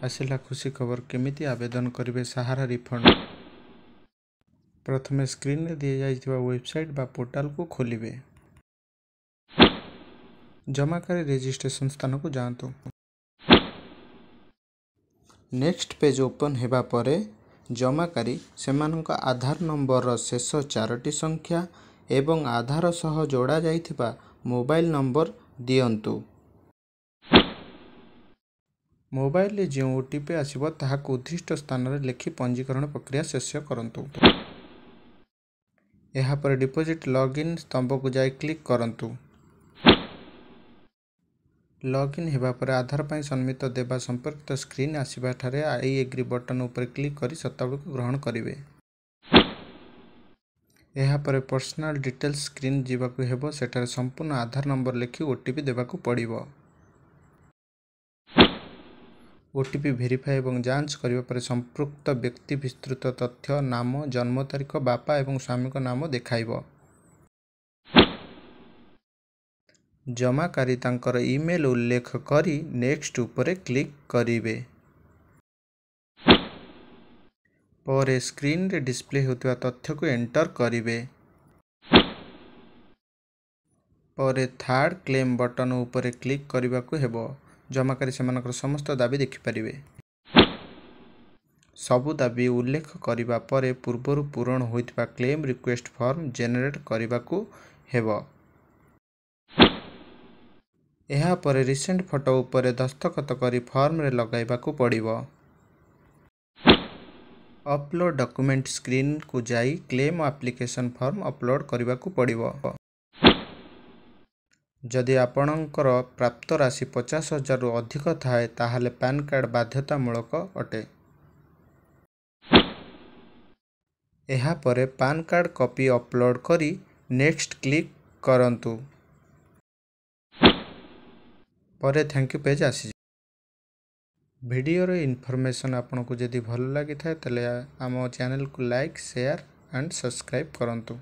आसिला खुशी खबर केमिति आवेदन करेंगे सहारा रिफंड। प्रथमे स्क्रीन रे दिए जाइथिबा वेबसाइट बा पोर्टाल को खोलिबे। जमाकारी रजिस्ट्रेशन स्थान को जातु। नेक्स्ट पेज ओपन हेबा परे जमाकारी सेमानक आधार नंबर शेष 4टी संख्या एवं आधार सह जोड़ा जाइथिबा मोबाइल नंबर दियंतु। मोबाइल रे जो ओटीपी आसीबो ताहाको उद्दिष्ट स्थान रे लिखि पंजीकरण प्रक्रिया शेष करंतु। यहाँ पर डिपोजिट लॉगिन स्तंभ को जाई क्लिक करंतु। लॉगिन हेबा पर आधार पाई सम्मित देवा संपर्कित स्क्रीन आसीबा ठारे आई एग्री बटन ऊपर क्लिक करी सत्यापन को ग्रहण करिवे। यहाँ पर पर्सनल डिटेल्स स्क्रीन जीवाकु हेबो सेठारे संपूर्ण आधार नंबर लिखि ओटीपी देबाकु पड़िबो। ओटीपी भेरीफाई एवं जांच करिबा पर संपृक्त व्यक्ति विस्तृत तथ्य नाम जन्म तारीख बापा एवं स्वामी को नाम देखाइबो। जमाकारी तांकर ईमेल उल्लेख करी नेक्स्ट ऊपर क्लिक करिवे। पर स्क्रीन रे डिस्प्ले होतिबा तथ्य को एंटर करिवे। पर थर्ड क्लेम बटन ऊपर क्लिक करिबा को हेबो। जमाकारी सेमानकर समस्त दाबी देखिपारिबे। सबु दाबी उल्लेख करिबा परे पूर्वरु पूरण होइतिबा क्लेम रिक्वेस्ट फॉर्म जेनेरेट करिबा को हेबो। यहाँ पर रिसेंट फोटो ऊपर दस्तखत करी फॉर्म रे लगाइबा को पड़िबो। अपलोड डॉक्यूमेंट स्क्रीन को जाई क्लेम एप्लिकेशन फॉर्म अपलोड करिबा को पड़िबो। जदि आपणकर प्राप्त राशि 50,000 रु अधिक थाए ताहाले पैन कार्ड बाध्यतामूलक अटे। यहाँ पर पैन कार्ड कॉपी अपलोड करी नेक्स्ट क्लिक करंतु। पर थैंक यू पेज आसी। वीडियो रो इन्फॉर्मेशन आपन को जदि भल लागि थाए तले आम चैनल को लाइक शेयर एंड सब्सक्राइब करंतु।